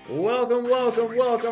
Welcome,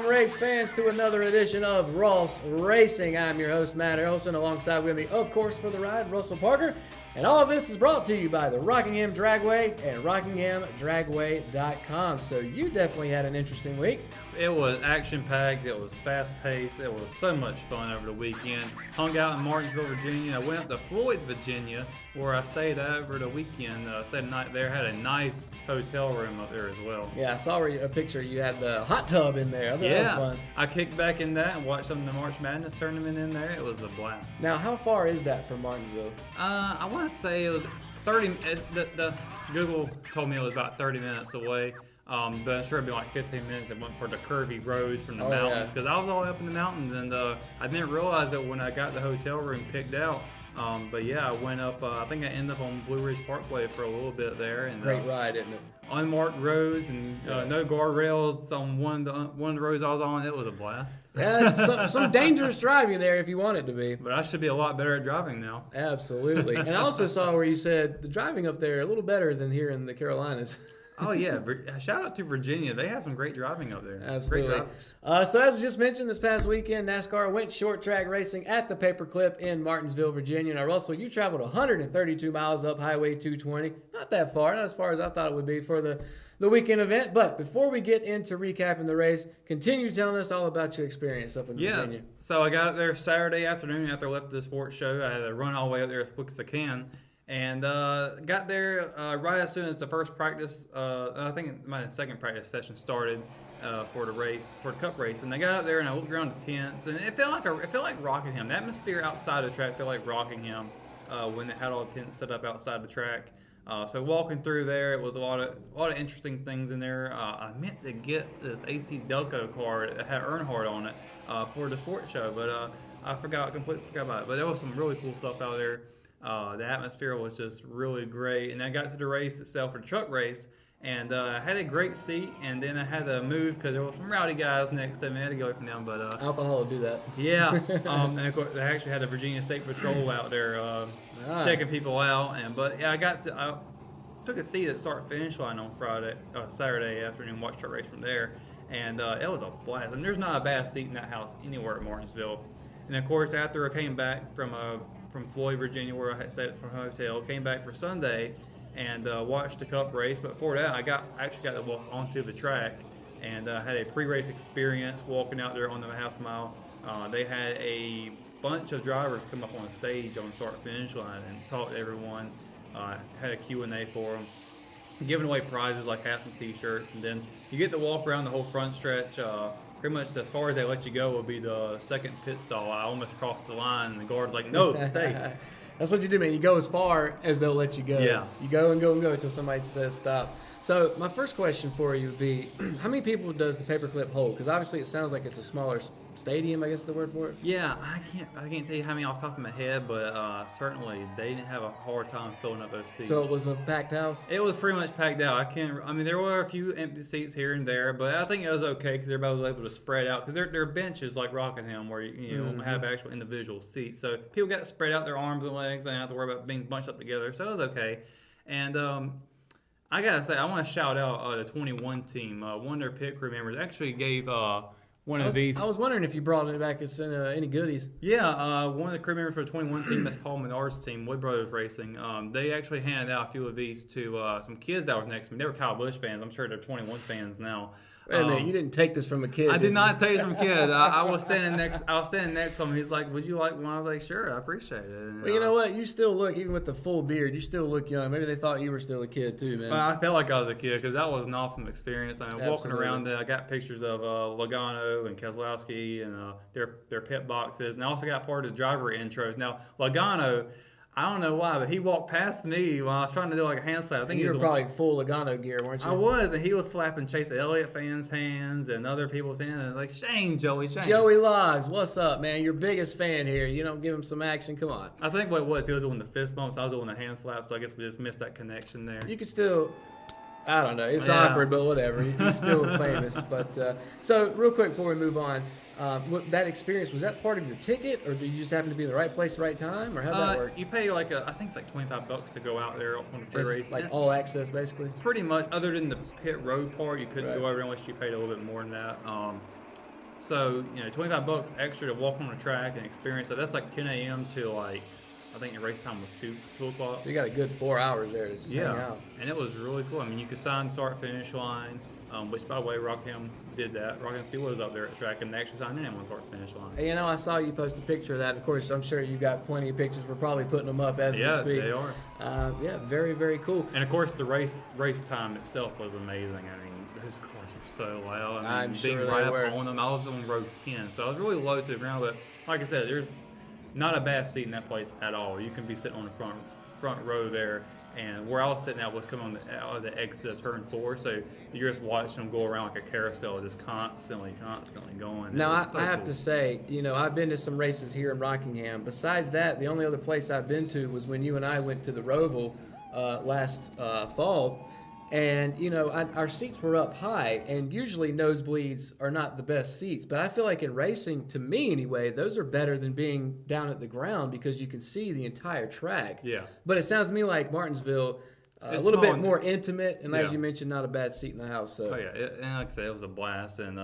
race fans, to another edition of Ross Racing. I'm your host, Matt Harrelson. Alongside with me, of course, for the ride, Russell Parker. And all of this is brought to you by the Rockingham Dragway and RockinghamDragway.com. So you definitely had an interesting week. It was action-packed. It was fast-paced. It was so much fun over the weekend. Hung out in Martinsville, Virginia. I went up to Floyd, Virginia, where I stayed over the weekend. Stayed the night there. Had a nice hotel room up there as well. Yeah, I saw a picture. You had the hot tub in there. I thought that was fun. I kicked back in that and watched some of the March Madness tournament in there. It was a blast. Now, how far is that from Martinsville? I want to say it was 30. The Google told me it was about 30 minutes away. But I'm sure it'd be like 15 minutes. I went for the curvy roads from the mountains because I was all up in the mountains, and I didn't realize it when I got the hotel room picked out. But yeah, I went up. I think I ended up on Blue Ridge Parkway for a little bit there. And great ride, isn't it? Unmarked roads and no guardrails on one of the roads I was on. It was a blast. Yeah, some dangerous driving there if you want it to be. But I should be a lot better at driving now. Absolutely. And I also saw where you said the driving up there a little better than here in the Carolinas. Oh, yeah. Shout out to Virginia. They have some great driving up there. Absolutely. Great drivers. So as we just mentioned, this past weekend, NASCAR went short track racing at the Paperclip in Martinsville, Virginia. Now, Russell, you traveled 132 miles up Highway 220. Not that far. Not as far as I thought it would be for the weekend event. But before we get into recapping the race, continue telling us all about your experience up in Virginia. So I got up there Saturday afternoon after I left the sports show. I had to run all the way up there as quick as I can. And got there right as soon as the first practice, I think my second practice session started for the cup race. And I got out there and I looked around the tents, and it felt like Rockingham. The atmosphere outside the track felt like Rockingham when they had all the tents set up outside the track. So walking through there, it was a lot of interesting things in there. I meant to get this AC Delco card that had Earnhardt on it for the sports show, but I completely forgot about it. But there was some really cool stuff out there. The atmosphere was just really great, and I got to the race itself for the truck race, and I had a great seat, and then I had to move because there were some rowdy guys next to me. I had to go away from them, but alcohol will do that. Yeah, and of course they actually had the Virginia State Patrol out there checking people out, but yeah, I took a seat at the start-finish line on Saturday afternoon, watched the race from there, and it was a blast. I mean, there's not a bad seat in that house anywhere at Martinsville. And of course, after I came back from Floyd, Virginia, where I had stayed at a hotel, came back for Sunday and watched the Cup race. But before that, I actually got to walk onto the track and had a pre-race experience walking out there on the half mile. They had a bunch of drivers come up on stage on the start-finish line and talk to everyone. Had a Q&A for them, giving away prizes like hats and T-shirts, and then you get to walk around the whole front stretch. Pretty much as far as they let you go will be the second pit stall. I almost crossed the line, and the guard's like, no, stay. That's what you do, man. You go as far as they'll let you go. Yeah. You go and go and go until somebody says stop. So my first question for you would be, how many people does the Paperclip hold? Because obviously it sounds like it's a smaller stadium, I guess is the word for it. Yeah, I can't tell you how many off the top of my head, but certainly they didn't have a hard time filling up those seats. So it was a packed house? It was pretty much packed out. There were a few empty seats here and there, but I think it was okay because everybody was able to spread out, because there are benches like Rockingham where you have actual individual seats. So people got to spread out their arms and legs. They didn't have to worry about being bunched up together. So it was okay. And I gotta say, I want to shout out the 21 team. One of their pit crew members actually gave one of these. I was wondering if you brought it back as any goodies. Yeah, one of the crew members for the 21 team, that's Paul Menard's team, Wood Brothers Racing. They actually handed out a few of these to some kids that were next to me. They were Kyle Busch fans. I'm sure they're 21 fans now. Wait a minute, you didn't take this from a kid. I did not take it from a kid. I was standing next to him. He's like, "Would you like one?" I was like, "Sure, I appreciate it." And, well, you know what? You still look, even with the full beard, you still look young. Maybe they thought you were still a kid too, man. Well, I felt like I was a kid because that was an awesome experience. Walking around there, I got pictures of Logano and Keselowski and their pit boxes, and I also got part of the driver intros. Now, Logano, I don't know why, but he walked past me while I was trying to do like a hand slap. I think you were probably full Logano gear, weren't you? I was, and he was slapping Chase Elliott fans' hands and other people's hands. And like, Shane. Joey Logs, what's up, man? Your biggest fan here. You don't give him some action. Come on. I think what it was, he was doing the fist bumps. I was doing the hand slaps, so I guess we just missed that connection there. You could still, I don't know. It's awkward, but whatever. He's still famous. But so real quick before we move on, That experience, was that part of your ticket, or did you just happen to be in the right place, right time, or how'd that work? You pay I think it's like $25 to go out there on the pre-race. It's like all access, basically? Pretty much, other than the pit road part, you couldn't Right. go over unless you paid a little bit more than that. So, $25 extra to walk on the track and experience it. That's like 10 a.m. to I think the race time was 2 o'clock. So you got a good 4 hours there to just hang out. And it was really cool. I mean, you could sign the start-finish line, which, by the way, Rockingham did that. Rockingham Speedway was up there at the track, and they actually signed in on start-finish line. Hey, I saw you post a picture of that. Of course, I'm sure you got plenty of pictures. We're probably putting them up as we speak. Yeah, they are. Very, very cool. And, of course, the race time itself was amazing. I mean, those cars were so loud. I'm sure being they right were. up on them. I was on row 10, so I was really low to the ground. But, like I said, there's not a bad seat in that place at all. You can be sitting on the front row there. And where I was sitting at was coming out of the exit of turn 4, so you're just watching them go around like a carousel, just constantly going. Now, I have to say, I've been to some races here in Rockingham. Besides that, the only other place I've been to was when you and I went to the Roval last fall. And, our seats were up high, and usually nosebleeds are not the best seats. But I feel like in racing, to me anyway, those are better than being down at the ground because you can see the entire track. Yeah. But it sounds to me like Martinsville, a It's little bit small. more intimate, and as Yeah. you mentioned, not a bad seat in the house. So. Oh, yeah. And like I said, it was a blast, and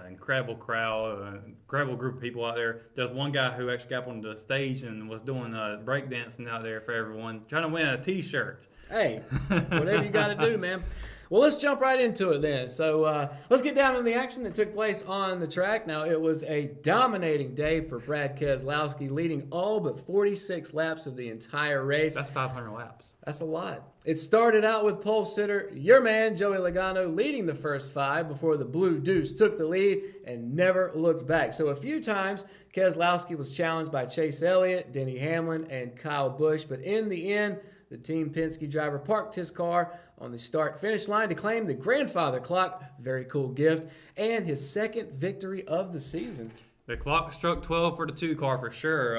incredible crowd, incredible group of people out there. There's one guy who actually got up on the stage and was doing breakdancing out there for everyone, trying to win a T-shirt. Hey, whatever you got to do, man. Well, let's jump right into it then. So let's get down to the action that took place on the track. Now, it was a dominating day for Brad Keselowski, leading all but 46 laps of the entire race. That's 500 laps. That's a lot. It started out with pole sitter, your man, Joey Logano, leading the first 5 before the Blue Deuce took the lead and never looked back. So a few times, Keselowski was challenged by Chase Elliott, Denny Hamlin, and Kyle Busch. But in the end, the Team Penske driver parked his car on the start-finish line to claim the grandfather clock, very cool gift, and his second victory of the season. The clock struck 12 for the 2 car for sure.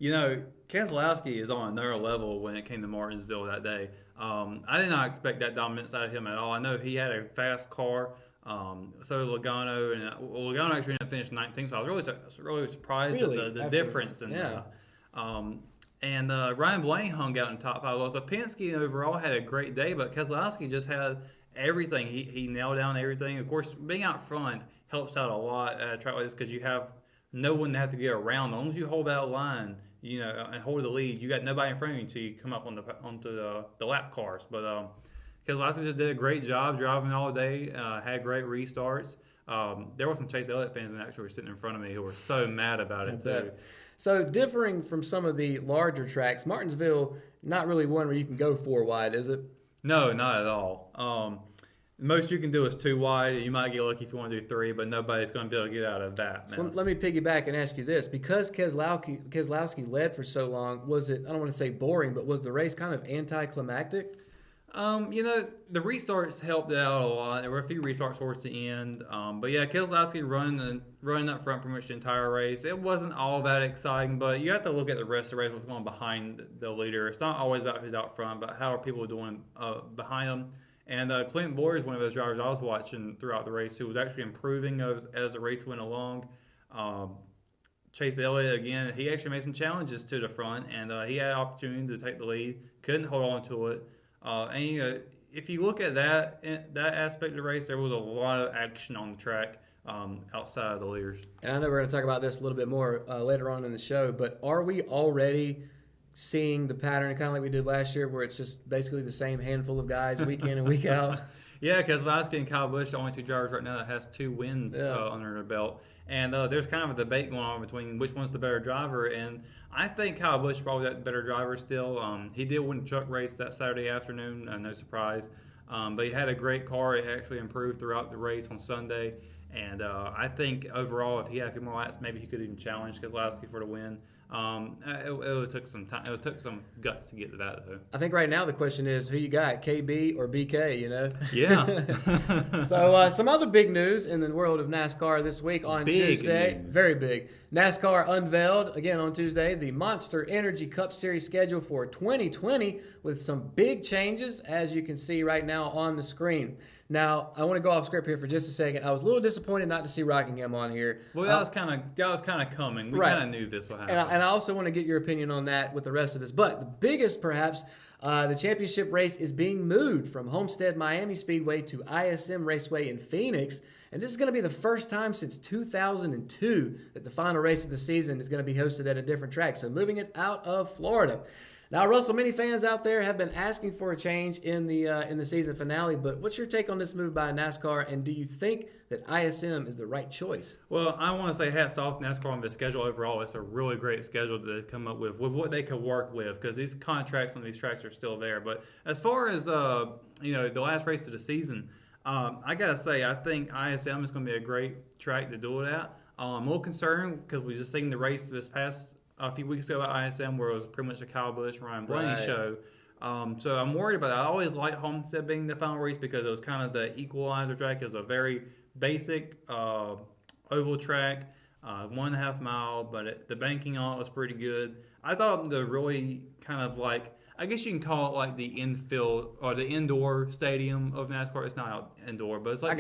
Keselowski is on another level when it came to Martinsville that day. I did not expect that dominance out of him at all. I know he had a fast car. So did Logano, and Logano actually ended up finishing 19th, so I was really surprised at the difference. And Ryan Blaney hung out in the top 5. So Penske overall had a great day, but Keselowski just had everything. He nailed down everything. Of course, being out front helps out a lot at a track like this because you have no one to have to get around. As long as you hold that line, and hold the lead, you got nobody in front of you until you come up onto the lap cars. But Keselowski just did a great job driving all day. Had great restarts. There were some Chase Elliott fans that actually were sitting in front of me who were so mad about it too. So differing from some of the larger tracks, Martinsville, not really one where you can go 4 wide, is it? No, not at all. Most you can do is 2 wide. You might get lucky if you want to do 3, but nobody's going to be able to get out of that. So let me piggyback and ask you this. Because Keselowski led for so long, was it, I don't want to say boring, but was the race kind of anticlimactic? The restarts helped out a lot. There were a few restarts towards the end. But yeah, Keselowski running up front pretty much the entire race. It wasn't all that exciting, but you have to look at the rest of the race, what's going behind the leader. It's not always about who's out front, but how are people doing behind them. And Clint Boyer is one of those drivers I was watching throughout the race who was actually improving as the race went along. Chase Elliott, again, he actually made some challenges to the front, and he had an opportunity to take the lead. Couldn't hold on to it. If you look at that aspect of the race, there was a lot of action on the track outside of the leaders. And I know we're going to talk about this a little bit more later on in the show, but are we already seeing the pattern kind of like we did last year where it's just basically the same handful of guys week in and week out? Yeah, because Keselowski and Kyle Busch, the only 2 drivers right now that has 2 wins under their belt. And there's kind of a debate going on between which one's the better driver. And I think Kyle Busch is probably the better driver still. He did win the truck race that Saturday afternoon, no surprise. But he had a great car. It actually improved throughout the race on Sunday. And I think overall, if he had a few more laps, maybe he could even challenge Keselowski for the win. It took some time. It took some guts to get to that, though. I think right now the question is who you got, KB or BK, you know? Yeah. So some other big news in the world of NASCAR this week on Tuesday. News. Very big. NASCAR unveiled, again on Tuesday, the Monster Energy Cup Series schedule for 2020 with some big changes, as you can see right now on the screen. Now, I want to go off script here for just a second. I was a little disappointed not to see Rockingham on here. Well, that was kind of coming. We kind of knew this would happen. And I also want to get your opinion on that with the rest of this. But the biggest, perhaps, the championship race is being moved from Homestead Miami Speedway to ISM Raceway in Phoenix. And this is going to be the first time since 2002 that the final race of the season is going to be hosted at a different track. So moving it out of Florida. Now, Russell, many fans out there have been asking for a change in the season finale, but what's your take on this move by NASCAR, and do you think that ISM is the right choice? Well, I want to say hats off NASCAR on the schedule overall. It's a really great schedule to come up with what they could work with, because these contracts on these tracks are still there. But as far as the last race of the season, I gotta say I think ISM is going to be a great track to do it at. I'm a little concerned because we just seen the race this past a few weeks ago at ISM where it was pretty much a Kyle Busch, Ryan Blaney show. So I'm worried about that. I always liked Homestead being the final race because it was kind of the equalizer track. It was a very basic oval track, 1.5 mile, but the banking on it was pretty good. I thought the really kind of like, I guess you can call it like the infield or the indoor stadium of NASCAR. It's not indoor, but it's like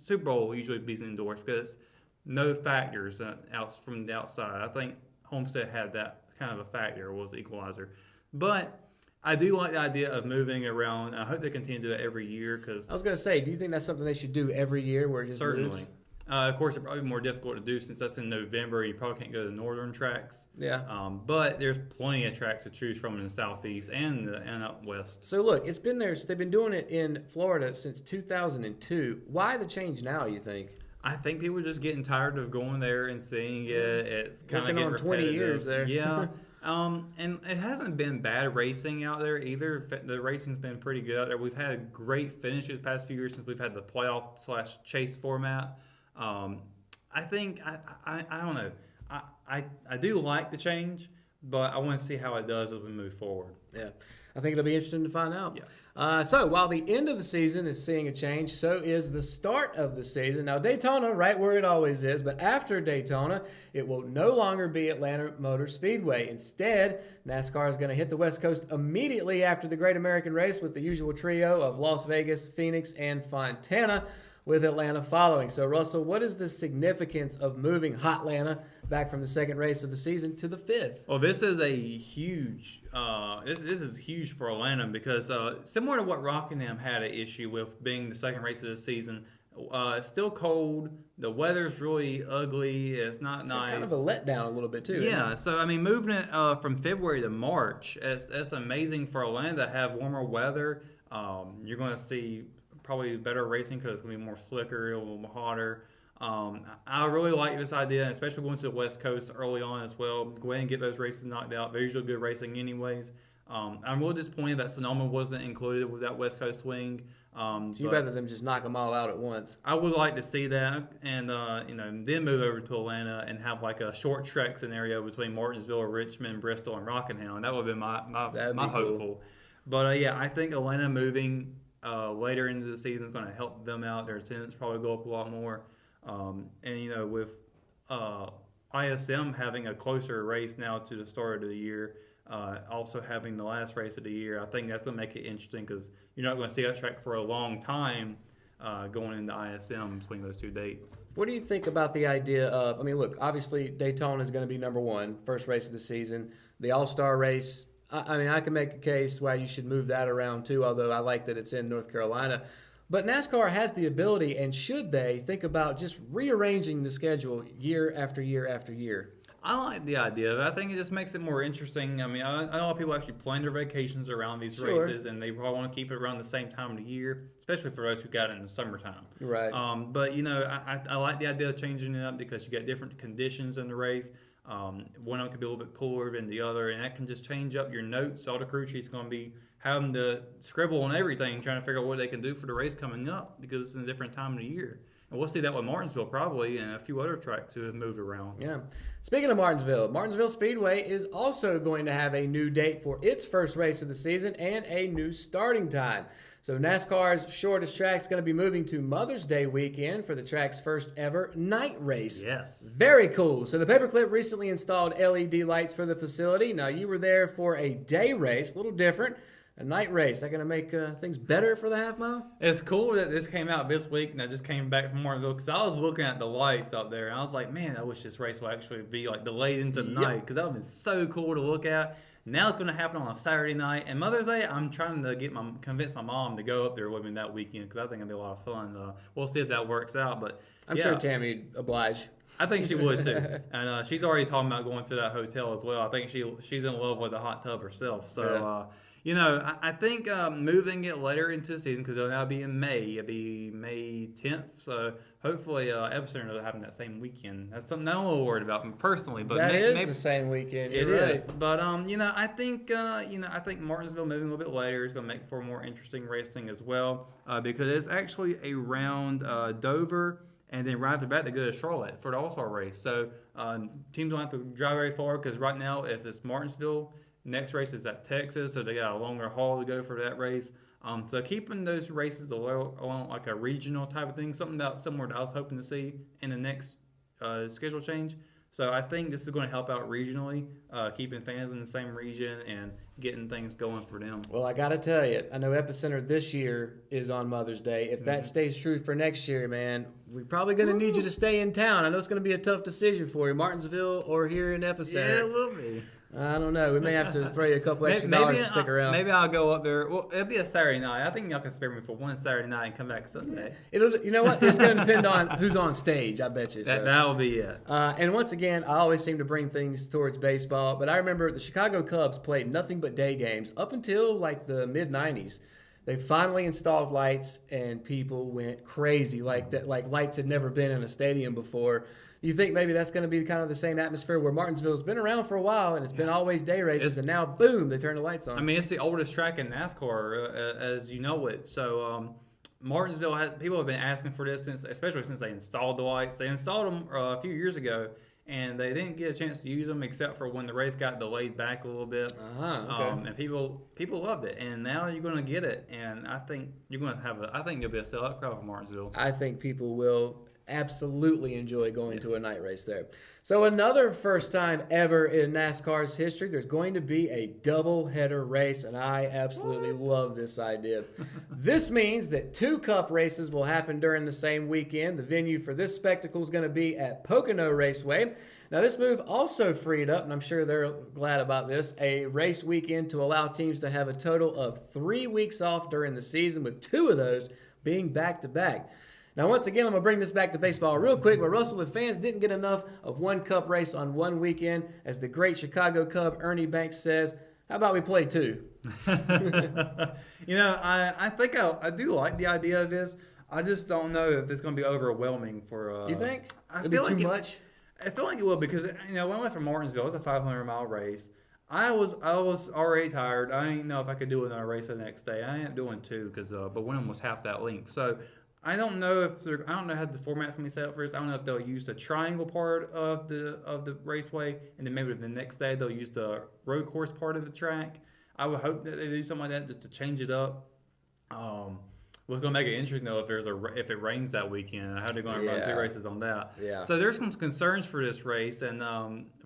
Super Bowl usually be indoors because it's no factors out from the outside. I think Homestead had that kind of a factor, was the equalizer. But I do like the idea of moving around. I hope they continue to do that every year. Cause I was going to say, do you think that's something they should do every year where it just certainly moves? Of course, it's probably more difficult to do since that's in November. You probably can't go to the northern tracks. Yeah. But there's plenty of tracks to choose from in the southeast and out west. So look, it's been there. They've been doing it in Florida since 2002. Why the change now, you think? I think people are just getting tired of going there and seeing it. It's kind of getting repetitive. 20 years there. Yeah. And it hasn't been bad racing out there either. The racing's been pretty good out there. We've had great finishes past few years since we've had the playoff/chase format. I think I don't know. I do like the change, but I want to see how it does as we move forward. Yeah, I think it'll be interesting to find out. Yeah. So while the end of the season is seeing a change, so is the start of the season. Now Daytona, right where it always is, but after Daytona, it will no longer be Atlanta Motor Speedway. Instead, NASCAR is going to hit the West Coast immediately after the Great American Race with the usual trio of Las Vegas, Phoenix, and Fontana, with Atlanta following. So, Russell, what is the significance of moving Hotlanta back from the second race of the season to the fifth? Well, this is a huge. This is huge for Atlanta because similar to what Rockingham had an issue with being the second race of the season, it's still cold. The weather's really ugly. It's not nice. Kind of a letdown a little bit too. Yeah. So I mean, moving it from February to March, it's amazing for Atlanta to have warmer weather. You're going to see probably better racing because it's going to be more slicker, a little more hotter. I really like this idea, especially going to the West Coast early on as well. Go ahead and get those races knocked out. They're usually good racing anyways. I'm really disappointed that Sonoma wasn't included with that West Coast swing. So you'd rather them just knock them all out at once? I would like to see that, and then move over to Atlanta and have like a short trek scenario between Martinsville, Richmond, Bristol, and Rockingham. That would have been my hopeful. Cool. But yeah, I think Atlanta moving later into the season is going to help them out. Their attendance probably go up a lot more. And with ISM having a closer race now to the start of the year, also having the last race of the year, I think that's going to make it interesting because you're not going to see that track for a long time going into ISM between those two dates. What do you think about the idea of, look, obviously Daytona is going to be number one, first race of the season. The All-Star race, I can make a case why you should move that around too, although I like that it's in North Carolina. But NASCAR has the ability, and should they, think about just rearranging the schedule year after year after year? I like the idea of it. I think it just makes it more interesting. I know a lot of people actually plan their vacations around these races, and they probably want to keep it around the same time of the year, especially for those who got it in the summertime. Right. But, I like the idea of changing it up because you get different conditions in the race. One of them could be a little bit cooler than the other, and that can just change up your notes. All the crew chiefs going to be having to scribble on everything, trying to figure out what they can do for the race coming up because it's in a different time of the year. And we'll see that with Martinsville probably and a few other tracks who have moved around. Yeah. Speaking of Martinsville Speedway is also going to have a new date for its first race of the season and a new starting time. So NASCAR's shortest track is going to be moving to Mother's Day weekend for the track's first ever night race. Yes. Very cool. So the Paperclip recently installed LED lights for the facility. Now you were there for a day race, a little different. A night race. That going to make things better for the half mile? It's cool that this came out this week, and I just came back from Martinsville because I was looking at the lights up there, and I was like, man, I wish this race would actually be like delayed into the night because that would have been so cool to look at. Now it's going to happen on a Saturday night, and Mother's Day, I'm trying to convince my mom to go up there with me that weekend because I think it'll be a lot of fun. We'll see if that works out, but I'm sure Tammy'd oblige. I think she would too, and she's already talking about going to that hotel as well. I think she's in love with the hot tub herself, so. I think moving it later into the season because it'll now be in May. It'll be May 10th. So hopefully, Epicenter will happen that same weekend. That's something I'm a little worried about personally. But that is the same weekend. It is. But I think Martinsville moving a little bit later is going to make for more interesting racing as well because it's actually around Dover. And then right after that, they go to Charlotte for the All-Star race. So teams don't have to drive very far because right now, if it's Martinsville, next race is at Texas, so they got a longer haul to go for that race. So keeping those races along like a regional type of thing, somewhere that I was hoping to see in the next schedule change. So I think this is going to help out regionally, keeping fans in the same region and getting things going for them. Well, I got to tell you, I know Epicenter this year is on Mother's Day. If that stays true for next year, man, we're probably going to need you to stay in town. I know it's going to be a tough decision for you, Martinsville or here in Epicenter. Yeah, it will be. I don't know. We may have to throw you a couple extra dollars to stick around. Maybe I'll go up there. Well, it'll be a Saturday night. I think y'all can spare me for one Saturday night and come back Sunday. You know what? It's going to depend on who's on stage, I bet you. That will be it. And once again, I always seem to bring things towards baseball, but I remember the Chicago Cubs played nothing but day games up until like the mid-'90s. They finally installed lights, and people went crazy like that. Like lights had never been in a stadium before. You think maybe that's going to be kind of the same atmosphere where Martinsville's been around for a while and it's been always day races, and now, boom, they turn the lights on. I mean, it's the oldest track in NASCAR, as you know it. So Martinsville people have been asking for this especially since they installed the lights. They installed them a few years ago, and they didn't get a chance to use them except for when the race got delayed back a little bit. Okay. And people loved it, and now you're going to get it. And I think you're going to have I think there'll be a sellout crowd for Martinsville. I think people will absolutely enjoy going to a night race there. So another first time ever in NASCAR's history, there's going to be a double-header race, and I absolutely love this idea. This means that 2 Cup races will happen during the same weekend. The venue for this spectacle is going to be at Pocono Raceway. Now, this move also freed up, and I'm sure they're glad about this, a race weekend to allow teams to have a total of 3 weeks off during the season, with 2 of those being back-to-back. Now, once again, I'm going to bring this back to baseball real quick, but Russell, if fans didn't get enough of 1 Cup race on one weekend, as the great Chicago Cub Ernie Banks says, how about we play 2? I think I do like the idea of this. I just don't know if it's going to be overwhelming for. You think? I feel like too much? I feel like it will because when I went from Martinsville, it was a 500-mile race. I was already tired. I didn't know if I could do another race the next day. I ended up doing 2 but one of them was half that length. So I don't know how the format's gonna be set up for this. I don't know if they'll use the triangle part of the raceway, and then maybe the next day they'll use the road course part of the track. I would hope that they do something like that just to change it up. What's gonna make it interesting though if it rains that weekend, how they're gonna run 2 races on that. Yeah. So there's some concerns for this race and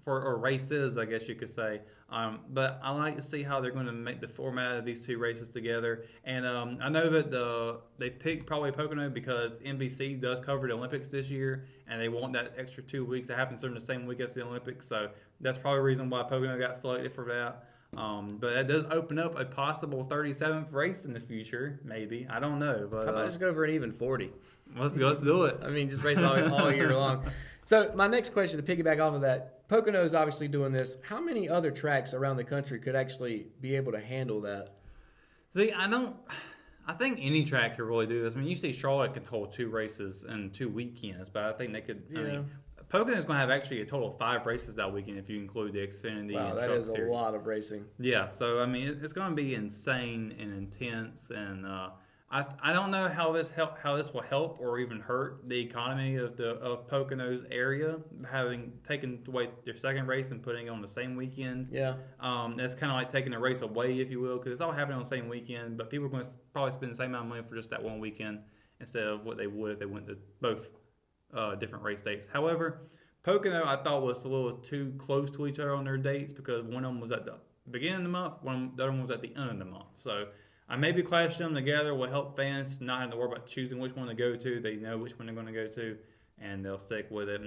or races, I guess you could say. But I like to see how they're going to make the format of these 2 races together. And I know that they picked probably Pocono because NBC does cover the Olympics this year, and they want that extra 2 weeks that happens during the same week as the Olympics. So that's probably the reason why Pocono got selected for that. But that does open up a possible 37th race in the future, maybe. I don't know. But how about just go for an even 40? Let's do it. I mean, just race all year long. So my next question, to piggyback off of that, Pocono is obviously doing this. How many other tracks around the country could actually be able to handle that? See, I think any track could really do this. I mean, you see Charlotte can hold 2 races in 2 weekends, but I think they could. Yeah. I mean, Pocono is going to have actually a total of 5 races that weekend if you include the Xfinity. Wow, and that Truck is Series. A lot of racing. Yeah, so I mean, it's going to be insane and intense, and I don't know how this will help or even hurt the economy of Pocono's area, having taken away their second race and putting it on the same weekend. Yeah. That's kind of like taking a race away, if you will, because it's all happening on the same weekend. But people are going to probably spend the same amount of money for just that one weekend instead of what they would if they went to both different race dates. However, Pocono I thought was a little too close to each other on their dates because one of them was at the beginning of the month, the other one was at the end of the month. So I maybe clashing them together will help fans not have to worry about choosing which one to go to. They know which one they're going to go to, and they'll stick with it.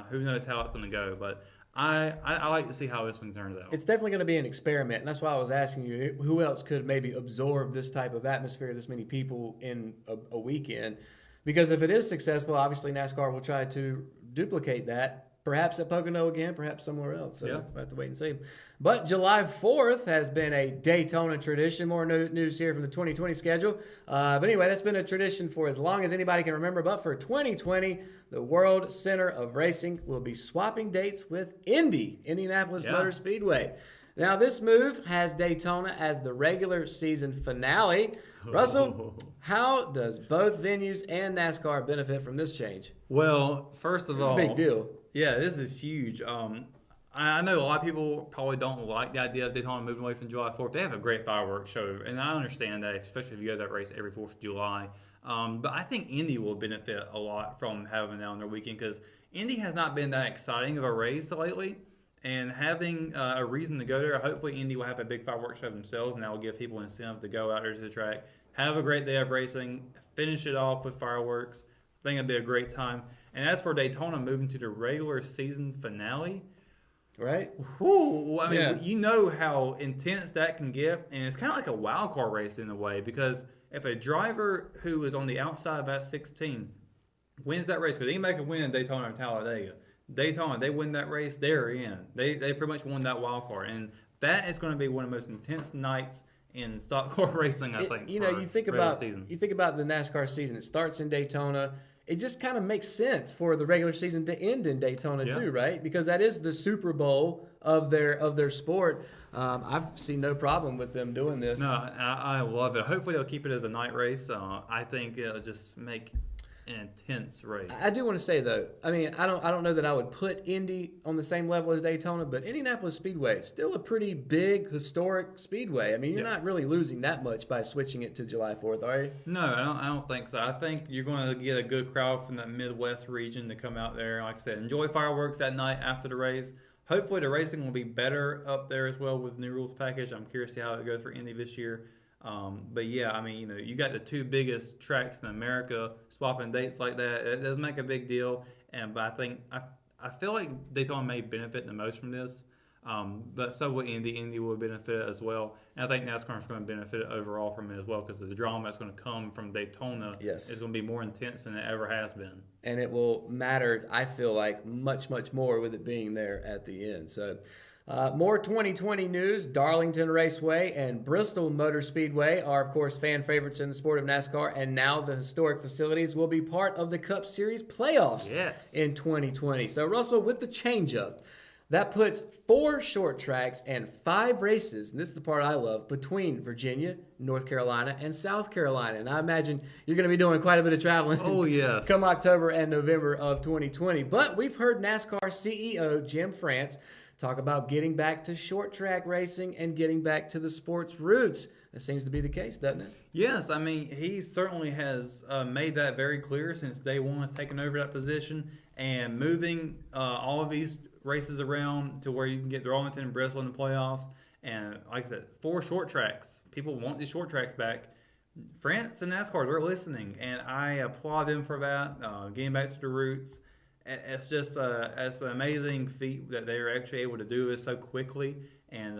Who knows how it's going to go, but I like to see how this one turns out. It's definitely going to be an experiment, and that's why I was asking you who else could maybe absorb this type of atmosphere, this many people in a weekend. Because if it is successful, obviously NASCAR will try to duplicate that. Perhaps at Pocono again, perhaps somewhere else. So we'll have to wait and see. But July 4th has been a Daytona tradition. More news here from the 2020 schedule. But anyway, that's been a tradition for as long as anybody can remember. But for 2020, the World Center of Racing will be swapping dates with Indianapolis Motor Speedway. Now, this move has Daytona as the regular season finale. Russell, how does both venues and NASCAR benefit from this change? Well, first of all, it's a big deal. Yeah, this is huge. I know a lot of people probably don't like the idea of Daytona moving away from July 4th. They have a great fireworks show, and I understand that, especially if you go to that race every 4th of July. But I think Indy will benefit a lot from having that on their weekend because Indy has not been that exciting of a race lately. And having a reason to go there, hopefully Indy will have a big fireworks show themselves, and that will give people incentive to go out there to the track, have a great day of racing, finish it off with fireworks. I think it'll be a great time. And as for Daytona moving to the regular season finale, right? Whew, I mean, you know how intense that can get, and it's kind of like a wild card race in a way because if a driver who is on the outside of that 16 wins that race, because anybody can win Daytona or Talladega. Daytona, they win that race, they're in. They pretty much won that wild card, and that is going to be one of the most intense nights in stock car racing, I think. You think about the NASCAR season. It starts in Daytona. It just kind of makes sense for the regular season to end in Daytona too, right? Because that is the Super Bowl of their sport. I've seen no problem with them doing this. No, I love it. Hopefully they'll keep it as a night race. I think it'll just make an intense race. I do want to say though, I mean, I don't know that I would put Indy on the same level as Daytona, but Indianapolis Speedway is still a pretty big historic speedway. I mean, you're not really losing that much by switching it to July 4th, are you? No, I don't think so. I think you're going to get a good crowd from that Midwest region to come out there. Like I said, enjoy fireworks that night after the race. Hopefully the racing will be better up there as well with the new rules package. I'm curious to see how it goes for Indy this year. But yeah, I mean, you got the two biggest tracks in America swapping dates like that. It does make a big deal, but I think I feel like Daytona may benefit the most from this. But so will Indy. Indy will benefit as well, and I think NASCAR is going to benefit overall from it as well because the drama that's going to come from Daytona is going to be more intense than it ever has been. And it will matter, I feel like, much more with it being there at the end. So. More 2020 news. Darlington Raceway and Bristol Motor Speedway are, of course, fan favorites in the sport of NASCAR, and now the historic facilities will be part of the Cup Series playoffs in 2020. So, Russell, with the change-up, that puts 4 short tracks and 5 races, and this is the part I love, between Virginia, North Carolina, and South Carolina. And I imagine you're going to be doing quite a bit of traveling come October and November of 2020. But we've heard NASCAR CEO Jim France talk about getting back to short track racing and getting back to the sport's roots. That seems to be the case, doesn't it? Yes, I mean, he certainly has made that very clear since day one, taking over that position and moving all of these races around to where you can get Darlington and Bristol in the playoffs. And like I said, 4 short tracks. People want these short tracks back. France and NASCAR, they're listening, and I applaud them for that, getting back to the roots. It's just it's an amazing feat that they're actually able to do this so quickly. And,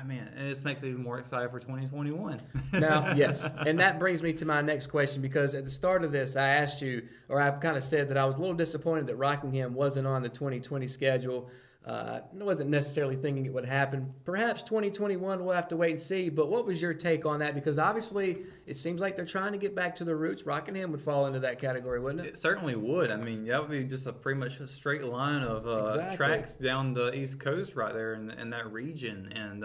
man, it just makes it even more exciting for 2021. Now, yes, and that brings me to my next question, because at the start of this, I asked you, or I kind of said that I was a little disappointed that Rockingham wasn't on the 2020 schedule. I wasn't necessarily thinking it would happen. Perhaps 2021, we'll have to wait and see. But what was your take on that? Because obviously, it seems like they're trying to get back to the roots. Rockingham would fall into that category, wouldn't it? It certainly would. I mean, that would be just pretty much a straight line of tracks down the East Coast right there in that region. And,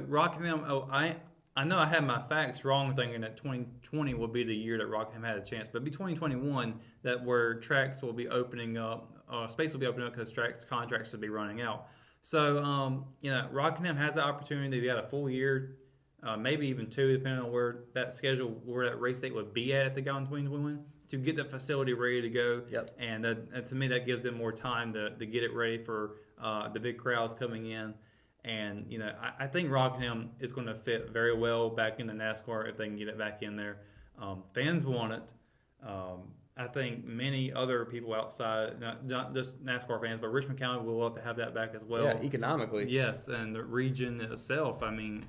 Rockingham, I I know I had my facts wrong, thinking that 2020 will be the year that Rockingham had a chance, but it'll be 2021 that where tracks will be opening up, space will be opening up because tracks contracts will be running out. So, Rockingham has the opportunity. They got a full year, maybe even 2, depending on where that race date would be at the go in 2021, to get the facility ready to go. Yep. And to me, that gives them more time to get it ready for the big crowds coming in. And, I think Rockingham is going to fit very well back into NASCAR if they can get it back in there. Fans want it. I think many other people outside, not just NASCAR fans, but Richmond County will love to have that back as well. Yeah, economically. Yes, and the region itself. I mean,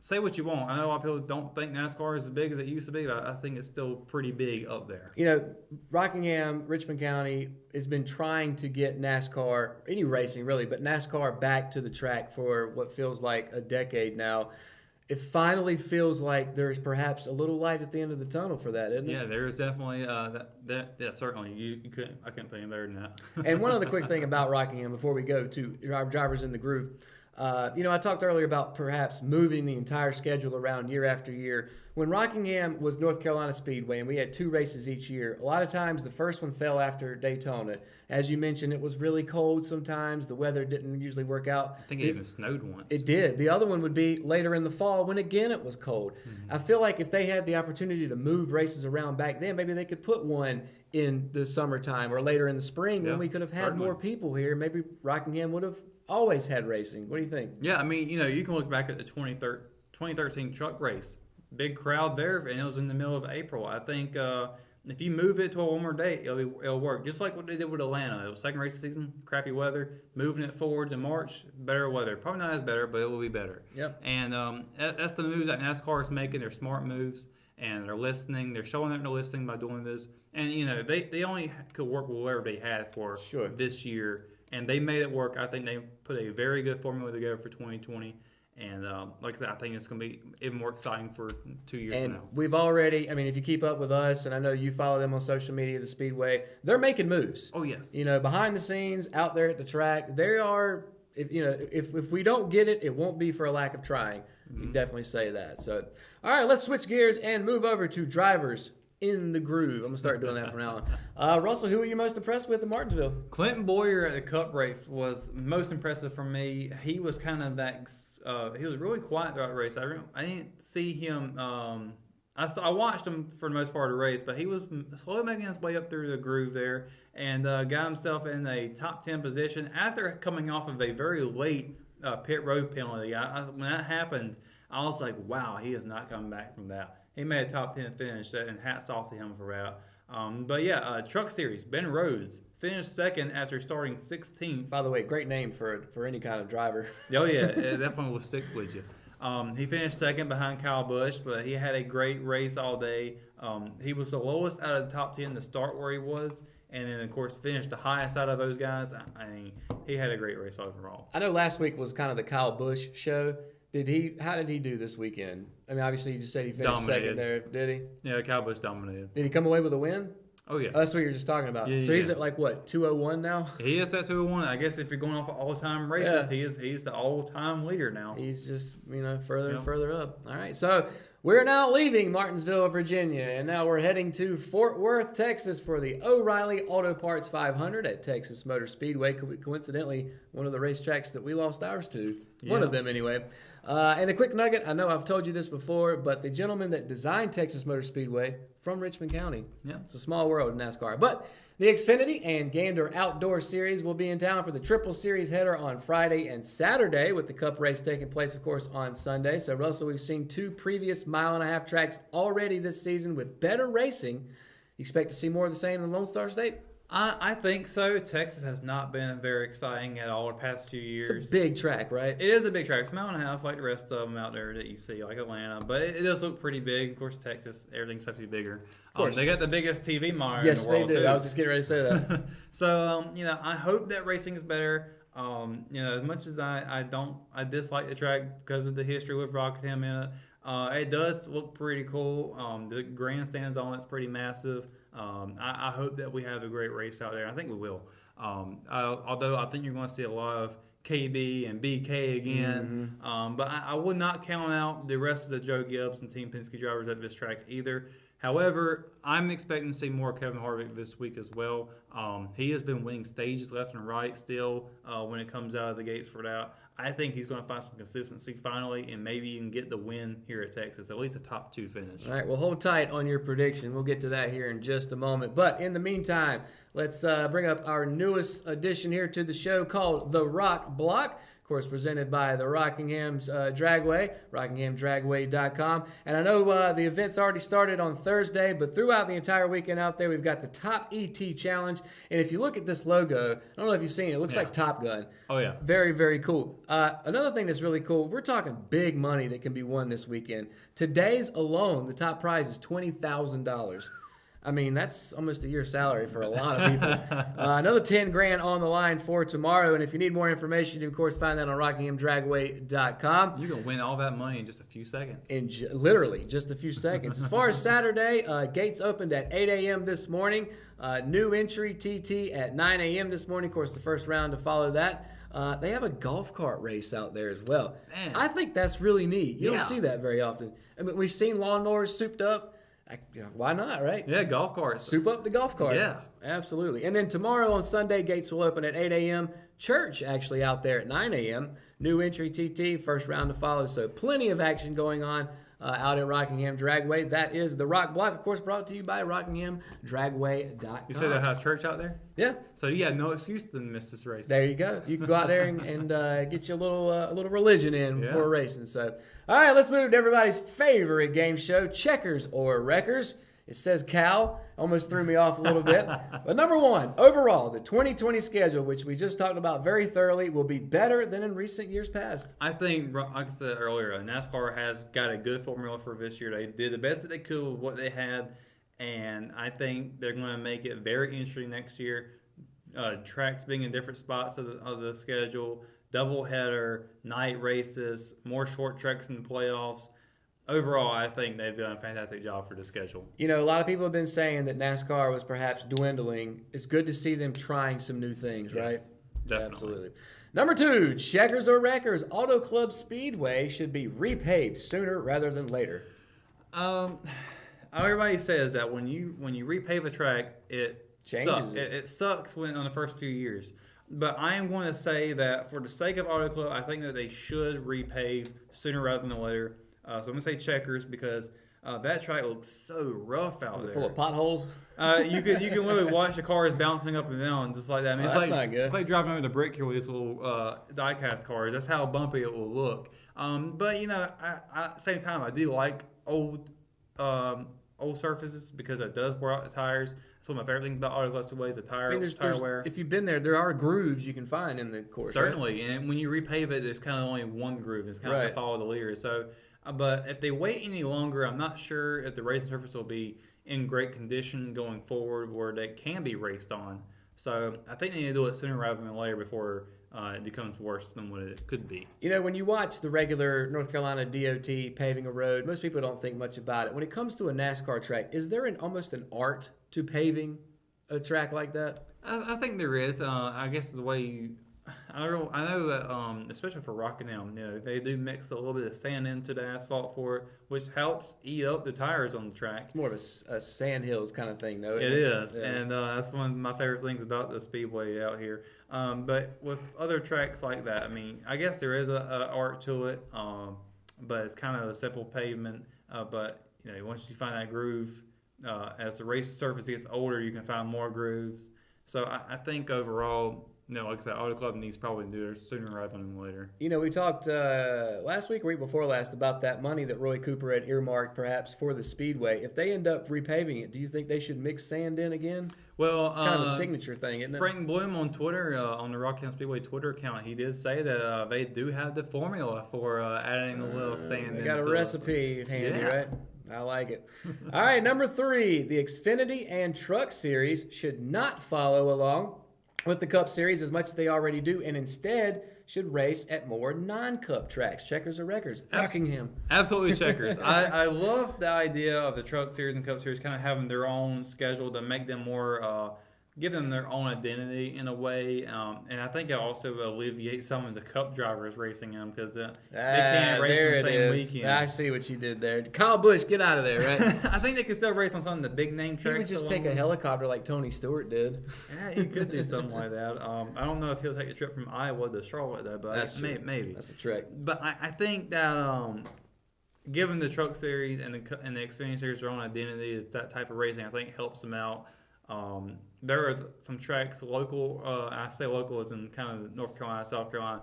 say what you want. I know a lot of people don't think NASCAR is as big as it used to be, but I think it's still pretty big up there. Rockingham, Richmond County has been trying to get NASCAR, any racing really, but NASCAR back to the track for what feels like a decade now. It finally feels like there's perhaps a little light at the end of the tunnel for that, isn't it? Yeah, there is definitely yeah, certainly. You couldn't. I couldn't put any better than that. And one other quick thing about Rockingham before we go to our drivers in the groove. I talked earlier about perhaps moving the entire schedule around year after year. When Rockingham was North Carolina Speedway and we had 2 races each year, a lot of times the first one fell after Daytona. As you mentioned, it was really cold sometimes. The weather didn't usually work out. I think it even snowed once. It did. The other one would be later in the fall when, again, it was cold. Mm-hmm. I feel like if they had the opportunity to move races around back then, maybe they could put one in the summertime or later in the spring when we could have had more people here. Maybe Rockingham would have always had racing. What do you think? Yeah, I mean, you can look back at the 2013 truck race. Big crowd there, and it was in the middle of April. I think if you move it to a warmer date, it'll work. Just like what they did with Atlanta. It was second race of the season, crappy weather. Moving it forward to March, better weather. Probably not as better, but it will be better. Yep. And that's the moves that NASCAR is making. They're smart moves, and they're listening. They're showing that they're listening by doing this. And, they only could work with whatever they had for this year. And they made it work. I think they put a very good formula together for 2020. And like I said, I think it's going to be even more exciting for 2 years from now. We've already, if you keep up with us, and I know you follow them on social media, the Speedway, they're making moves. Oh, yes. Behind the scenes, out there at the track, they are, if we don't get it, it won't be for a lack of trying. You can definitely say that. So, all right, let's switch gears and move over to drivers in the groove. I'm going to start doing that from now on. Russell, who were you most impressed with in Martinsville? Clinton Boyer at the Cup race was most impressive for me. He was kind of that he was really quiet throughout the race. I didn't see him. I watched him for the most part of the race, but he was slowly making his way up through the groove there and got himself in a top 10 position after coming off of a very late pit road penalty. When that happened, I was like, wow, he is not coming back from that. He made a top 10 finish, and hats off to him for that. Truck Series, Ben Rhodes finished second after starting 16th. By the way, great name for any kind of driver. Oh, yeah, it definitely will stick with you. He finished second behind Kyle Busch, but he had a great race all day. He was the lowest out of the top 10 to start where he was, and then, of course, finished the highest out of those guys. He had a great race overall. I know last week was kind of the Kyle Busch show. How did he do this weekend? Obviously, you just said he finished second there. Did he? Yeah, Kyle Busch dominated. Did he come away with a win? Oh, yeah. That's what you were just talking about. Yeah, so he's at 201 now? He is at 201. I guess if you're going off of all-time races, he's the all-time leader now. He's just, further and further up. All right, so we're now leaving Martinsville, Virginia, and now we're heading to Fort Worth, Texas for the O'Reilly Auto Parts 500 at Texas Motor Speedway. Coincidentally, one of the racetracks that we lost ours to. Yeah. One of them, anyway. And a quick nugget, I know I've told you this before, but the gentleman that designed Texas Motor Speedway from Richmond County. Yeah. It's a small world in NASCAR. But the Xfinity and Gander Outdoor Series will be in town for the Triple Series header on Friday and Saturday, with the Cup race taking place, of course, on Sunday. So, Russell, we've seen 2 previous mile-and-a-half tracks already this season with better racing. You expect to see more of the same in the Lone Star State? I think so. Texas has not been very exciting at all the past few years. It's a big track, right? It is a big track. It's a mile and a half like the rest of them out there that you see, like Atlanta. But it does look pretty big. Of course, Texas, everything's supposed to be bigger. Of course. They got the biggest TV monitor in the world, Yes, they do. Too. I was just getting ready to say that. So, I hope that racing is better. As much as I dislike the track because of the history with Rockingham in it. It does look pretty cool. The grandstands on it's pretty massive. I hope that we have a great race out there. I think we will. Although I think you're going to see a lot of KB and BK again. But I would not count out the rest of the Joe Gibbs and Team Penske drivers at this track either. However, I'm expecting to see more Kevin Harvick this week as well. He has been winning stages left and right still when it comes out of the gates for that. I think he's going to find some consistency finally and maybe even get the win here at Texas, at least a top 2 finish. All right, well, hold tight on your prediction. We'll get to that here in just a moment. But in the meantime, let's bring up our newest addition here to the show called The Rock Block. Of course, presented by the Rockingham's Dragway, rockinghamdragway.com. And I know the event's already started on Thursday, but throughout the entire weekend out there, we've got the Top ET Challenge. And if you look at this logo, I don't know if you've seen it, it looks like Top Gun. Oh, yeah. Very, very cool. Another thing that's really cool, we're talking big money that can be won this weekend. Today's alone, the top prize is $20,000. I mean, that's almost a year's salary for a lot of people. Another $10,000 on the line for tomorrow. And if you need more information, you can, of course, find that on rockinghamdragway.com. You can win all that money in just a few seconds. In literally just a few seconds. As far as Saturday, gates opened at 8 a.m. this morning. New entry TT at 9 a.m. this morning. Of course, the first round to follow that. They have a golf cart race out there as well. Man. I think that's really neat. You don't see that very often. I mean, we've seen lawnmowers souped up. Why not, right? Yeah, golf carts. Soup up the golf cart. Yeah. Absolutely. And then tomorrow on Sunday, gates will open at 8 a.m. Church actually out there at 9 a.m. New entry TT, first round to follow. So plenty of action going on out at Rockingham Dragway. That is the Rock Block, of course, brought to you by rockinghamdragway.com. You said they have church out there? Yeah. So you had no excuse to miss this race. There you go. You can go out there and get you a little religion in before racing. So, all right, let's move to everybody's favorite game show, Checkers or Wreckers. It says Cal. Almost threw me off a little bit. But number one, overall, the 2020 schedule, which we just talked about very thoroughly, will be better than in recent years past. I think, like I said earlier, NASCAR has got a good formula for this year. They did the best that they could with what they had, and I think they're going to make it very interesting next year. Tracks being in different spots of the schedule, doubleheader, night races, more short tracks in the playoffs. Overall, I think they've done a fantastic job for the schedule. You know, a lot of people have been saying that NASCAR was perhaps dwindling. It's good to see them trying some new things, right? Yes, definitely. Absolutely. Number two, Checkers or Wreckers, Auto Club Speedway should be repaved sooner rather than later. Everybody says that when you repave a track, it Changes sucks. It sucks when on the first few years. But I am going to say that for the sake of Auto Club, I think that they should repave sooner rather than later. So I'm going to say Checkers because that track looks so rough out there. Full of potholes? You can literally watch the cars bouncing up and down just like that. I mean, that's not good. It's like driving over the brick here with these little die-cast cars. That's how bumpy it will look. But, you know, at the same time, I do like old surfaces because it does wear out the tires. That's one of my favorite things about Auto Club Speedway is the tire wear. If you've been there are grooves you can find in the course. Certainly, right? And when you repave it, there's kind of only one groove. It's kind of to follow the leader. So, but if they wait any longer, I'm not sure if the racing surface will be in great condition going forward where they can be raced on. So I think they need to do it sooner rather than later before it becomes worse than what it could be. You know, when you watch the regular North Carolina DOT paving a road, most people don't think much about it. When it comes to a NASCAR track, is there almost an art to paving a track like that? I think there is. I guess the way I know that especially for Rockingham, you know, they do mix a little bit of sand into the asphalt for it, which helps eat up the tires on the track. It's more of a sand hills kind of thing, though. It is, yeah. And that's one of my favorite things about the speedway out here. But with other tracks like that, I mean, I guess there is a art to it, but it's kind of a simple pavement. But you know, once you find that groove, as the race surface gets older, you can find more grooves. So I think overall, you know, like I said, Auto Club needs probably to do it sooner rather than later. You know, we talked last week or week before last about that money that Roy Cooper had earmarked perhaps for the Speedway. If they end up repaving it, do you think they should mix sand in again? Well, it's kind of a signature thing, isn't it? Frank Bloom on Twitter, on the Rockingham Speedway Twitter account, he did say that they do have the formula for adding a little sand. They got a recipe handy, right? I like it. All right, number 3, the Xfinity and Truck Series should not follow along with the Cup Series as much as they already do, and instead should race at more non-Cup tracks. Checkers or Wreckers? Rockingham. Absolutely Checkers. I love the idea of the Truck Series and Cup Series kind of having their own schedule to make them more give them their own identity in a way, and I think it also alleviates some of the Cup drivers racing them because they can't race on the same weekend. I see what you did there. Kyle Busch, get out of there, right? I think they can still race on some of the big name tracks. He would just take a helicopter like Tony Stewart did. Yeah, he could do something like that. I don't know if he'll take a trip from Iowa to Charlotte though, but maybe that's a trick. But I think that given the Truck Series and the Xfinity Series their own identity, that type of racing, I think helps them out. There are some tracks local. I say local as in kind of North Carolina, South Carolina,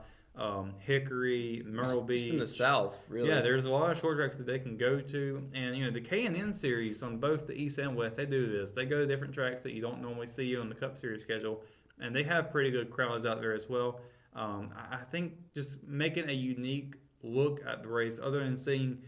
Hickory, Myrtle Beach. Just in the South, really. Yeah, there's a lot of short tracks that they can go to, and the K&N series on both the East and West, they do this. They go to different tracks that you don't normally see on the Cup Series schedule, and they have pretty good crowds out there as well. I think just making a unique look at the race, other than seeing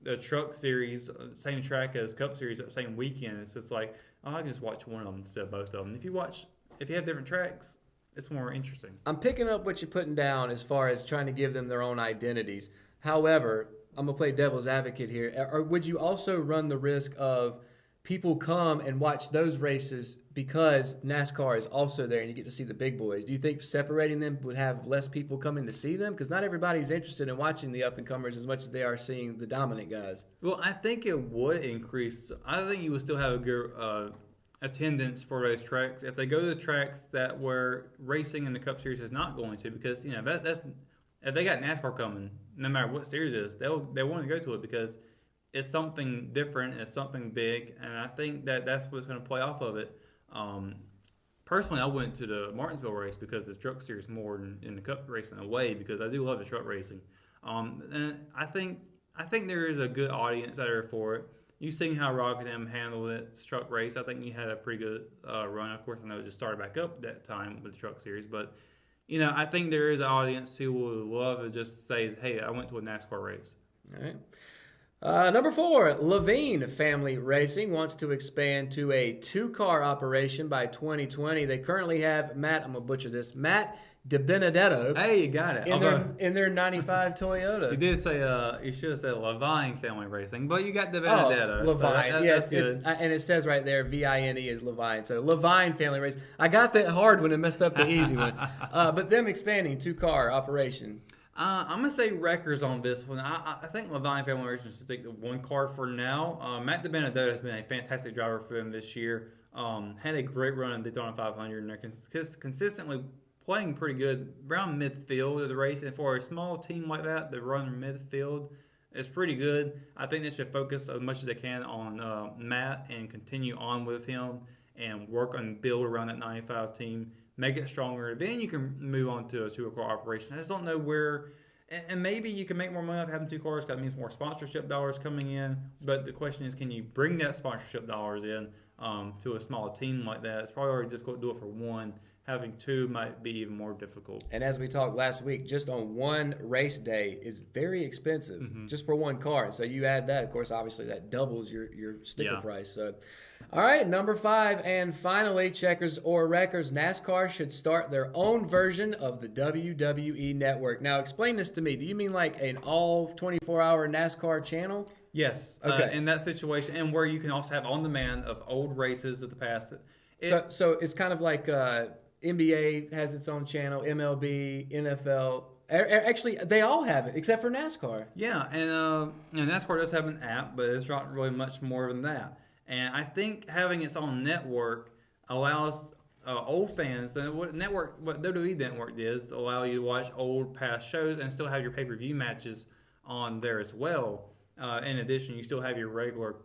the Truck Series, same track as Cup Series that same weekend, it's just like, I can just watch one of them instead of both of them. If you have different tracks, it's more interesting. I'm picking up what you're putting down as far as trying to give them their own identities. However, I'm going to play devil's advocate here. Or would you also run the risk of people come and watch those races because NASCAR is also there and you get to see the big boys? Do you think separating them would have less people coming to see them? Because not everybody's interested in watching the up-and-comers as much as they are seeing the dominant guys. Well, I think it would increase. I think you would still have a good attendance for those tracks if they go to the tracks that where racing in the Cup Series is not going to, because that's if they got NASCAR coming, no matter what series it is, they want to go to it because it's something different, it's something big, and I think that's what's going to play off of it. Personally, I went to the Martinsville race because of the Truck Series more than in the Cup racing in a way, because I do love the truck racing. And I think there is a good audience out there for it. You've seen how Rockingham handled its truck race. I think you had a pretty good run. Of course, I know it just started back up that time with the Truck Series, but I think there is an audience who will love to just say, "Hey, I went to a NASCAR race." All right. Number 4, Levine Family Racing wants to expand to a 2-car operation by 2020. They currently have Matt DiBenedetto. Hey, you got it. In their 95 Toyota. You did say, you should have said Levine Family Racing, but you got DiBenedetto. Oh, Levine. So that's good. And it says right there, Vine is Levine. So Levine Family Racing. I got that hard one and messed up the easy one. But them expanding 2-car operation. I'm going to say Wreckers on this one. I think Levine Family Racing should stick to 1 car for now. Matt DiBenedetto has been a fantastic driver for them this year. Had a great run in Daytona 500, and they're consistently playing pretty good around midfield of the race. And for a small team like that, to run midfield is pretty good. I think they should focus as much as they can on Matt and continue on with him and work on build around that 95 team. Make it stronger. Then you can move on to a 2-car operation. I just don't know where, and maybe you can make more money off having 2 cars. That means more sponsorship dollars coming in. But the question is, can you bring that sponsorship dollars in to a small team like that? It's probably already difficult to do it for 1. Having 2 might be even more difficult. And as we talked last week, just on 1 race day is very expensive, just for 1 car. So you add that, of course, obviously that doubles your sticker price. So. All right, number 5, and finally, checkers or wreckers, NASCAR should start their own version of the WWE Network. Now, explain this to me. Do you mean like an all 24-hour NASCAR channel? Yes. Okay. In that situation, and where you can also have on-demand of old races of the past. So it's kind of like NBA has its own channel, MLB, NFL. Actually, they all have it except for NASCAR. Yeah, and NASCAR does have an app, but it's not really much more than that. And I think having its own network allows old fans, what WWE Network does, allow you to watch old past shows and still have your pay-per-view matches on there as well. In addition, you still have your regular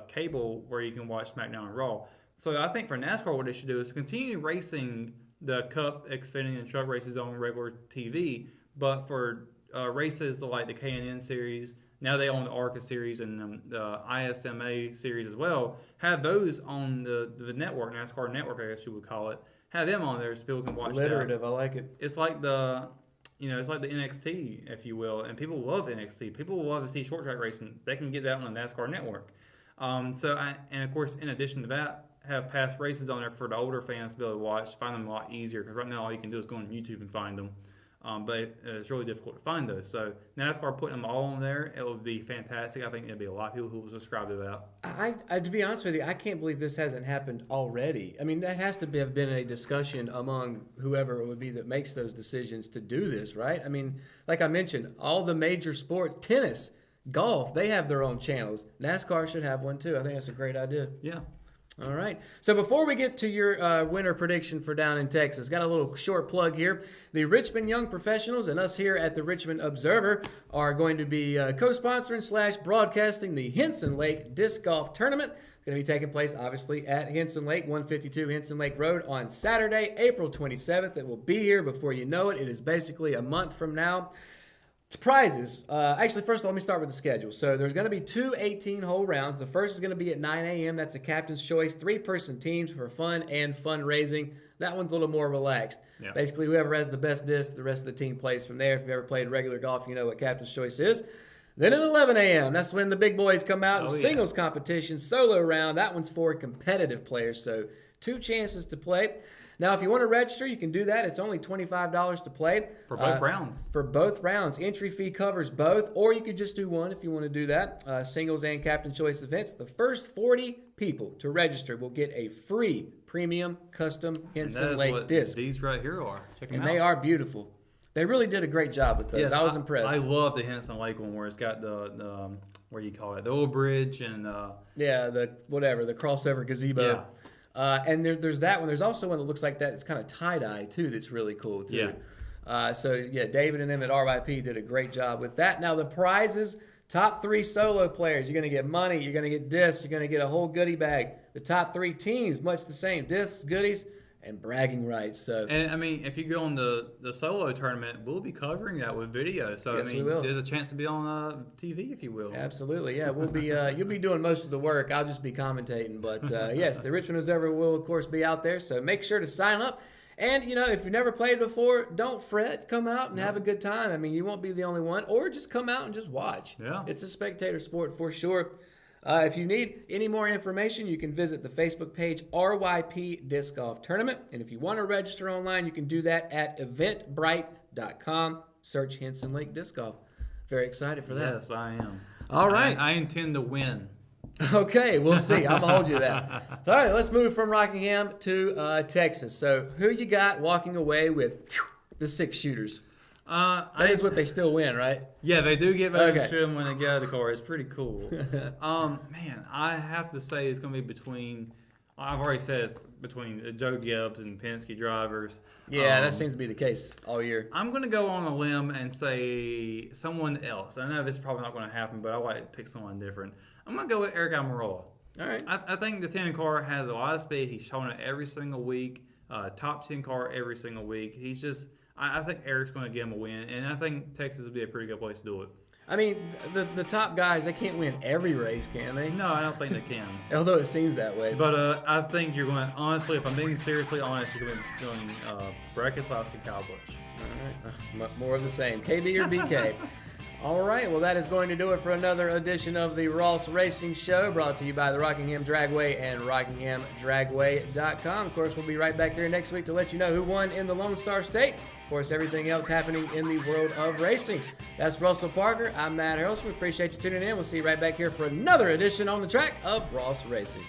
cable where you can watch SmackDown and Raw. So I think for NASCAR, what they should do is continue racing the Cup, Xfinity, and Truck races on regular TV, but for races like the K&N series, now they own the ARCA series and the ISMA series as well, have those on the network, NASCAR network, I guess you would call it. Have them on there so people can watch that. Alliterative, I like it. It's like the NXT, if you will, and people love NXT. People love to see short track racing. They can get that on the NASCAR network. And of course, in addition to that, have past races on there for the older fans to be able to watch, find them a lot easier, because right now all you can do is go on YouTube and find them. but it's really difficult to find those. So NASCAR putting them all on there, it would be fantastic. I think there'd be a lot of people who will subscribe to that. I to be honest with you, I can't believe this hasn't happened already. I mean, that has to have been a discussion among whoever it would be that makes those decisions to do this, right? I mean, like I mentioned, all the major sports, tennis, golf, they have their own channels. NASCAR should have one too. I think that's a great idea. Yeah. All right. So before we get to your winter prediction for down in Texas, got a little short plug here. The Richmond Young Professionals and us here at the Richmond Observer are going to be co-sponsoring / broadcasting the Henson Lake Disc Golf Tournament. It's going to be taking place, obviously, at Henson Lake, 152 Henson Lake Road on Saturday, April 27th. It will be here before you know it. It is basically a month from now. Prizes. Actually, first of all, let me start with the schedule. So there's going to be 2 18-hole rounds. The first is going to be at 9 a.m. That's a captain's choice, 3-person teams for fun and fundraising. That one's a little more relaxed. Yeah. Basically, whoever has the best disc, the rest of the team plays from there. If you've ever played regular golf, you know what captain's choice is. Then at 11 a.m., that's when the big boys come out. Singles competition, solo round. That one's for competitive players. So 2 chances to play. Now, if you want to register, you can do that. It's only $25 to play. For both rounds. For both rounds. Entry fee covers both, or you could just do one if you want to do that. Singles and Captain Choice events. The first 40 people to register will get a free premium custom Henson Lake disc. These right here are. Check them out. And they are beautiful. They really did a great job with those. Yes, I was impressed. I love the Henson Lake one where it's got the what do you call it? The old bridge and the crossover gazebo. Yeah. And there's that one. There's also one that looks like that. It's kind of tie-dye, too, that's really cool, too. Yeah. David and them at RYP did a great job with that. Now, the prizes, top 3 solo players. You're going to get money. You're going to get discs. You're going to get a whole goodie bag. The top 3 teams, much the same. Discs, goodies, and bragging rights. So, and, I mean, if you go on the solo tournament, we'll be covering that with video. So, yes, I mean, we will. There's a chance to be on TV, if you will. Absolutely, yeah. We'll be you'll be doing most of the work. I'll just be commentating. But yes, the Richmond Observer will, of course, be out there. So make sure to sign up. And, if you've never played before, don't fret. Come out and have a good time. I mean, you won't be the only one. Or just come out and just watch. Yeah. It's a spectator sport for sure. If you need any more information, you can visit the Facebook page RYP Disc Golf Tournament. And if you want to register online, you can do that at eventbrite.com. Search Henson Lake Disc Golf. Very excited for that. Yes, I am. All right. I intend to win. Okay, we'll see. I'm going to hold you to that. All right, let's move from Rockingham to Texas. So who you got walking away with the 6 shooters? That is what they still win, right? Yeah, they do get back to shoot them when they get out of the car. It's pretty cool. Man, I have to say it's going to be between. I've already said it's between Joe Gibbs and Penske drivers. Yeah, that seems to be the case all year. I'm going to go on a limb and say someone else. I know this is probably not going to happen, but I like to pick someone different. I'm going to go with Eric Almirola. All right. I think the 10 car has a lot of speed. He's shown it every single week. Top 10 car every single week. He's just. I think Eric's going to give him a win, and I think Texas would be a pretty good place to do it. I mean, the top guys, they can't win every race, can they? No, I don't think they can. Although it seems that way. But I think you're going to, honestly, if I'm being seriously honest, you're going to be doing Brad Keselowski, Kyle Busch. All right. More of the same. KB or BK? All right, well, that is going to do it for another edition of the Ross Racing Show, brought to you by the Rockingham Dragway and RockinghamDragway.com. Of course, we'll be right back here next week to let you know who won in the Lone Star State. Of course, everything else happening in the world of racing. That's Russell Parker. I'm Matt Harrelson. We appreciate you tuning in. We'll see you right back here for another edition on the track of Ross Racing.